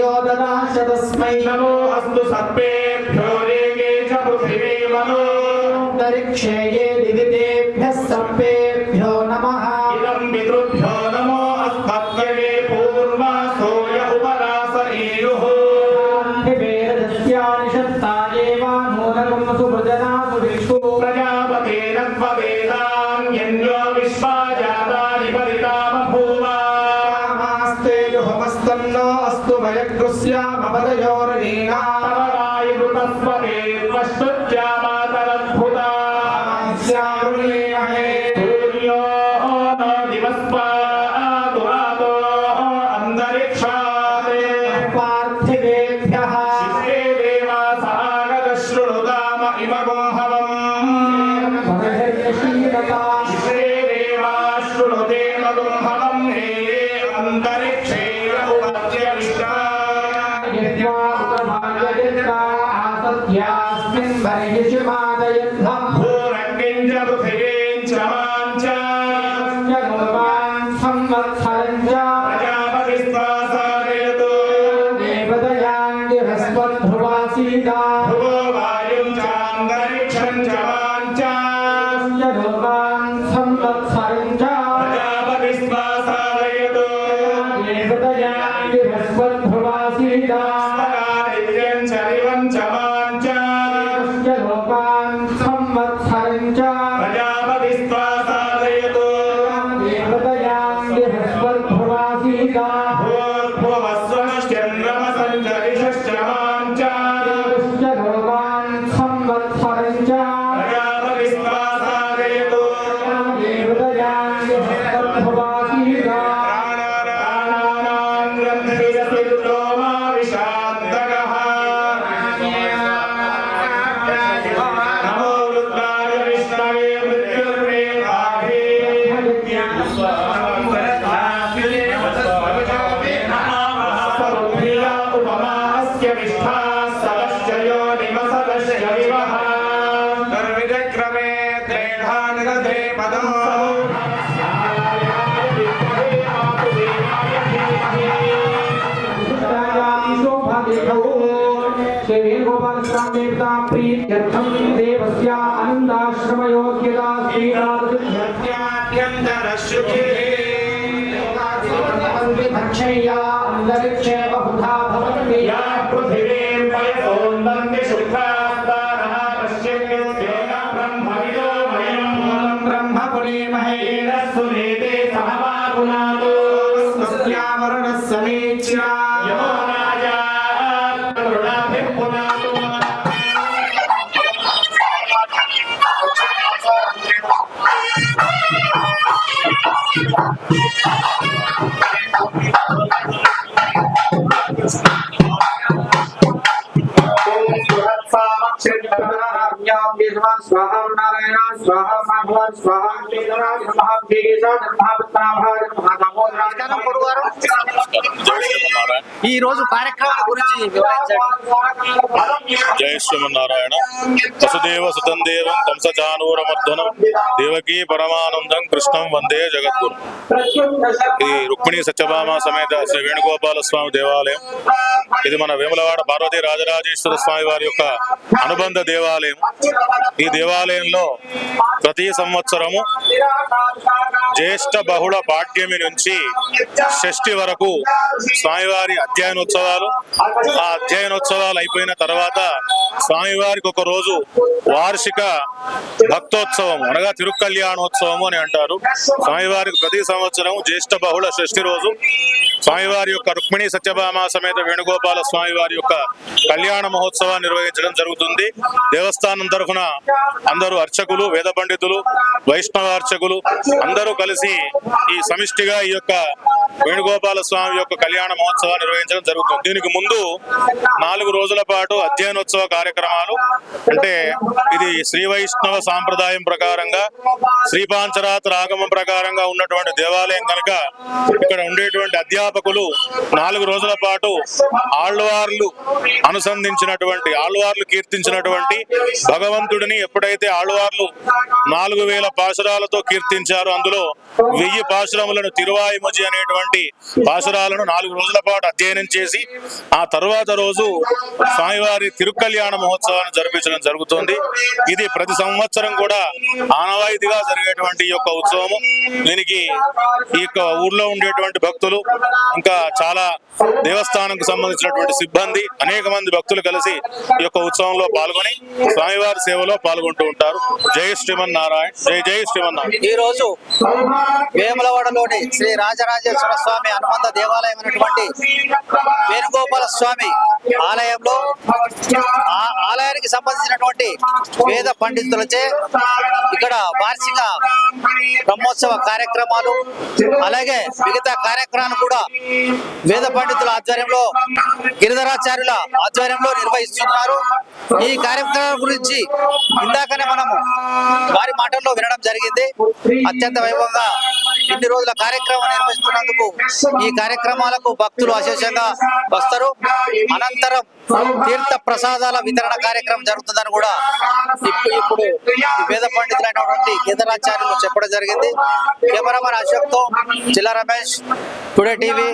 यो ददाश तस्मै नमो अस्तु सर्पेभ्यो रेगे च पृथिवी मनो अंतरिक्षे ये दिवितेभ्यः सर्पेभ्यो नमः इदं पितृभ्यो नमो अस्मद्गवे पूर्वासो य उपरासरीयुः प्रजापतेरत्ववेदान्यन्यो विश्वाजातानि परिता बभूव नमस्ते युहमस्तन्नो अस्तु वयकृस्यामपदयोरणीना तवरायुरुतस्वरे त्वष्टुज्या मातरद्भुता स्यारुणीमहे सूर्यो न दिवस्पादु आदो अन्तरिक्षात् पार्थिवेभ्यः शिवे देवासागतशृणुताम इमगुंहवम् शिवे देवाशृणुते मगुंहवम् हे अन्तरिक्षे आसत्यास्मिन् भर्यशिमादयन्धम् भूरङ्गिं च पृथिवीं च मां च संवत्सरं च प्रजापतिस्वासारयतु देवदयाङ्गिरस्वद्भ्रुवासीदा भुवो वायुं चान्तरिक्षं च मां च संवत्सरं च प्रजापतिस्वासारयतु देवदयाङ्गिरस्वद्भ्रुवासीदा स्वकादित्यं च दिवं च मां च संवत्सरं च प्रजापतिस्वासारयतु देवदयाङ्गिरस्वद्भ्रुवासीदा भूर्भुवस्वश्चन्द्रमसञ्चरिषश्च मां च संवत्सरं च प्रजापतिस्वासारयतु देवदयाङ्गिरस्वद्भ्रुवासीदा प्राणानां ग्रन्थिरसिद्धो मा विशान्तकः नमो रुद्राय विष्णवे मृत्युर्मेधाहे स्वरुद्रिया उपमास्य विष्ठा सदश्च योनिमसदश्च विवः निर्विचक्रमे त्रेधानिरथे पदम् प्रीत्यर्थं देवस्य आनन्दाश्रमयोग्यता भक्षय्या अन्तरिक्षे बहुधा भवन्ति या पृथिवीं पयसोन्वन्ति शुक्रास्तारः पश्यन्त्येका ब्रह्मविदो वयम् ब्रह्म पुनीमहे सुनीते सहवा पुनातो स्वस्यावरणः समीच्या यमो राजा करुणाभिः पुनातो स्वाहा नारायण स्वाहा माधव स्वाहा ఈ రోజు కార్యక్రమాల గురించి వివరించండి. జై శ్రీమన్నారాయణ. వసుదేవ సుతం దేవం కంసచానూరమర్దనం దేవకీ పరమానందం కృష్ణం వందే జగద్గురు. ఇది రుక్మిణి సత్యభామ సమేత శ్రీ వేణుగోపాల స్వామి దేవాలయం. ఇది మన వేములవాడ పార్వతీ రాజరాజేశ్వర స్వామి వారి యొక్క అనుబంధ దేవాలయం. ఈ దేవాలయంలో ప్రతి సంవత్సరము జ్యేష్ఠ బహుళ పాడ్యమి నుంచి షష్ఠి వరకు స్వామివారి అధ్యయనోత్సవాలు. ఆ అధ్యయనోత్సవాలు అయిపోయిన తర్వాత స్వామివారికి ఒక రోజు వార్షిక భక్తోత్సవం అనగా తిరుకల్యాణోత్సవము అని అంటారు. స్వామివారికి ప్రతి సంవత్సరం జ్యేష్ఠ బహుళ షష్ఠి రోజు స్వామివారి యొక్క రుక్మిణి సత్యభామ సమేత వేణుగోపాల స్వామి వారి యొక్క కళ్యాణ మహోత్సవాన్ని నిర్వహించడం జరుగుతుంది. దేవస్థానం తరఫున అందరూ అర్చకులు, వేద పండితులు, వైష్ణవ అర్చకులు అందరూ కలిసి ఈ సమిష్టిగా ఈ యొక్క వేణుగోపాల స్వామి యొక్క కళ్యాణ మహోత్సవాన్ని నిర్వహించడం జరుగుతుంది. దీనికి ముందు 4 రోజుల పాటు అధ్యయనోత్సవ కార్యక్రమాలు, అంటే ఇది శ్రీ వైష్ణవ సాంప్రదాయం ప్రకారంగా శ్రీపాంచరాత్ర ఆగమం ప్రకారంగా ఉన్నటువంటి దేవాలయం కనుక ఇక్కడ ఉండేటువంటి అధ్యాపకులు 4 రోజుల పాటు ఆళ్వార్లు అనుసంధించినటువంటి, ఆళ్వార్లు కీర్తించినటువంటి భగవంతుడిని ఎప్పుడైతే ఆళ్వార్లు 4000 పాశురాలతో కీర్తించారు. అందులో 1000 పాశురములను తిరువాయిమొజి అనేటువంటి పాశురాలను 4 రోజుల పాటు అధ్యయనం చేసి ఆ తర్వాత రోజు స్వామివారి తిరుకల్యాణ మహోత్సవాన్ని జరిపించడం జరుగుతుంది. ఇది ప్రతి సంవత్సరం కూడా ఆనవాయితీగా జరిగేటువంటి ఈ యొక్క ఉత్సవము. దీనికి ఈ యొక్క ఊర్లో ఉండేటువంటి భక్తులు ఇంకా చాలా దేవస్థానంకు సంబంధించినటువంటి సిబ్బంది అనేక మంది భక్తులు కలిసి ఈ యొక్క ఉత్సవంలో పాల్గొని స్వామివారి సేవలో పాల్గొంటూ ఉంటారు. జై శ్రీమన్నారాయణ, జై జై శ్రీమన్నారాయణ. ఈ రోజు వేములవాడలోని శ్రీ రాజరాజేశ్వర స్వామి హనుమంత దేవాలయం అయినటువంటి వేణుగోపాల స్వామి ఆలయంలో ఆ ఆలయానికి సంబంధించినటువంటి వేద పండితులచే ఇక్కడ వార్షిక బ్రహ్మోత్సవ కార్యక్రమాలు అలాగే మిగతా కార్యక్రమాలు కూడా వేద పండితుల ఆధ్వర్యంలో గిరిధరాచార్యుల ఆధ్వర్యంలో నిర్వహిస్తున్నారు. ఈ కార్యక్రమం గురించి ఇందాకనే మనము వారి మాటల్లో వినడం జరిగింది. అత్యంత వైభవంగా ఇన్ని రోజుల కార్యక్రమం నిర్వహిస్తున్నందుకు ఈ కార్యక్రమాలకు భక్తులు అశేషంగా వస్తారు. అనంతరం తీర్థ ప్రసాదాల వితరణ కార్యక్రమం జరుగుతుందని కూడా ఇప్పుడు వేద పండితులైనటువంటి గిరిధరాచార్యులు చెప్పడం జరిగింది. కెమెరామన్ అశోక్ తో జిల్లా రమేష్, టుడే టీవీ.